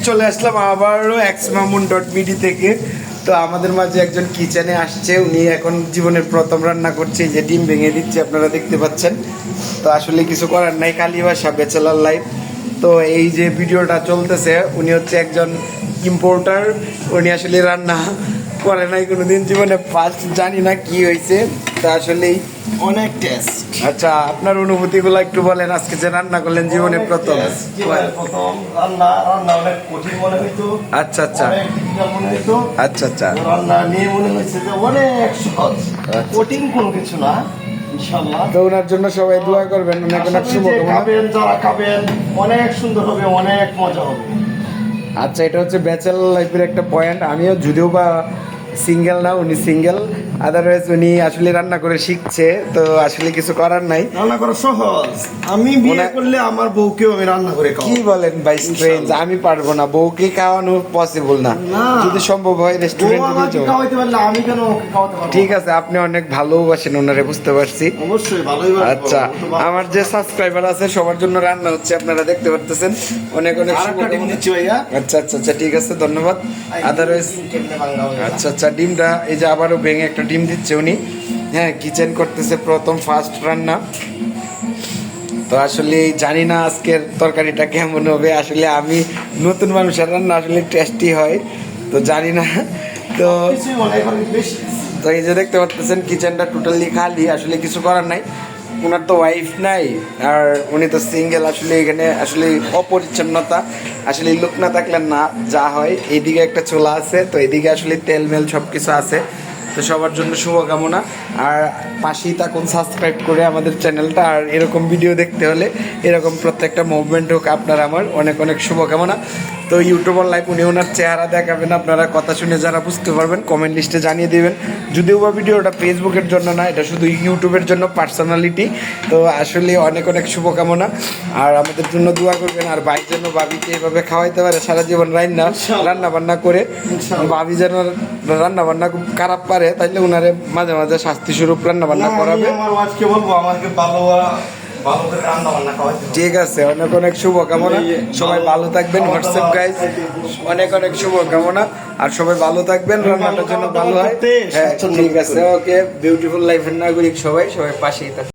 চলে আসলাম আবারও xmamun.midi থেকে। তো আমাদের মাঝে একজন কিচেনে আসছে, উনি এখন জীবনের প্রথম রান্না করছে, যে ডিম ভেঙে দিচ্ছে আপনারা দেখতে পাচ্ছেন। তো আসলে কিছু করার নাই, কালীবাসা ব্যাচেলার লাইফ। তো এই যে ভিডিওটা চলতেছে, উনি হচ্ছে একজন ইম্পোর্টার, উনি আসলে রান্না করে নাই কোনোদিন জীবনে, ফার্স্ট জানি না কি হয়েছে। তা আসলেই অনেক টেস্ট। আচ্ছা, আপনার অনুভূতিগুলো একটু বলেন, আজকে যে রান্না করলেন জীবনে প্রথম। প্রথম রান্না অনেক কঠিন মনে হইতো। আচ্ছা আচ্ছা অনেক difficult মনে হইতো। আচ্ছা আচ্ছা রান্না নিয়ে মনে হয়েছে যে অনেক সহজ, কঠিন কোনো কিছু না। ইনশাআল্লাহ তো ওনার জন্য সবাই দোয়া করবেন, অনেক অনেক শুভকামনা। খাবেন, যারা খাবেন অনেক সুন্দর হবে, অনেক মজা হবে। আচ্ছা, এটা হচ্ছে ব্যাচেলার লাইফের একটা পয়েন্ট। আমিও যদিও বা সিঙ্গেল না, উনি সিঙ্গেল, আদারওয়াইজ উনি আসলে রান্না করে শিখছে। তো আসলে কিছু করার নাই, রান্না করা সহজ। আমি বিয়ে করলে আমার বউকেও আমি রান্না করে কি খাওয়াবো। বলেন ভাই? স্ট্রেঞ্জ, আমি পারবো না, বউকে খাওয়ানো পসিবল না। না। যদি সম্ভব হয় বউ রেস্টুরেন্টে আমাকে নিয়ে যাবো। খাওয়াইতে পারলে আমি কেন ওকে খাওয়াতে পারবো না? ঠিক আছে, আপনি অনেক ভালোবাসেন ওনারে, বুঝতে পারছি। অবশ্যই ভালোই বাসবো। আচ্ছা, ও তো ভালো। আমার যে সাবস্ক্রাইবার আছে সবার জন্য রান্না হচ্ছে, আপনারা দেখতে পারতেছেন। অনেক অনেক আরেকটা ডিম শুভকামনা। দিচ্ছি ভাইয়া। আচ্ছা আচ্ছা আচ্ছা, ঠিক আছে, ধন্যবাদ। আদারওয়াইজ কেমনে ভাঙা হবে? আচ্ছা আচ্ছা, ডিমটা এই যে আবারও ভেঙে একটা ডিম দিচ্ছে উনি। হ্যাঁ, কিচেন করতেছে প্রথম, ফার্স্ট রান্না। তো আসলে জানি না আজকের তরকারিটা কেমন হবে। আসলে আমি নতুন মানুষের রান্না আসলে টেস্টি হয়, তো জানি না। তো কিছুই মনে হয় এখন বেশি। তো এই যে দেখতে পাচ্ছেন কিচেনটা টোটালি খালি, আসলে কিছু করার নাই। ওনার তো ওয়াইফ নাই, আর উনি তো সিঙ্গেল। আসলে এখানে আসলে অপরিচ্ছন্নতা, আসলে লোক না থাকলে না যা হয়। এইদিকে একটা চুলা আছে, তো এদিকে আসলে তেল মেল সব কিছু আছে। তো সবার জন্য শুভকামনা, আর পাশেই থাকুন সাবস্ক্রাইব করে আমাদের চ্যানেলটা। আর এরকম ভিডিও দেখতে হলে, এরকম প্রত্যেকটা মুভমেন্ট হোক আপনার আমার, অনেক অনেক শুভকামনা। তো ইউটিউবার লাইভ, উনি ওনার চেহারা দেখাবেন, আপনারা কথা শুনে যারা বুঝতে পারবেন কমেন্ট লিস্টে জানিয়ে দেবেন। যদিও বা ভিডিওটা ফেসবুকের জন্য না, এটা শুধু ইউটিউবের জন্য, পার্সোনালিটি। তো আসলে অনেক অনেক শুভকামনা, আর আমাদের জন্য দোয়া করবেন। আর ভাইয়ের জন্য ভাবিকে এইভাবে খাওয়াইতে পারে সারা জীবন রান্না বান্না করে। ভাবি যেন রান্না বান্না খুব খারাপ পারে, তাইলে উনারে মাঝে মাঝে শাস্তি স্বরূপ রান্না বান্না করাবে। আমার ওয়াইফকে বলবো আমাকে ভালো করে রান্না বান্না খাওয়াইতে। ঠিক আছে, অনেক অনেক শুভকামনা। সবাই ভালো থাকবেন। হোয়াটসঅ্যাপ গাইজ, অনেক অনেক শুভকামনা, আর সবাই ভালো থাকবেন, রান্নাটার জন্য ভালো হয়। হ্যাঁ ঠিক আছে, ওকে। বিউটিফুল লাইফের নাগরিক সবাই, সবাই পাশেই থাকবে।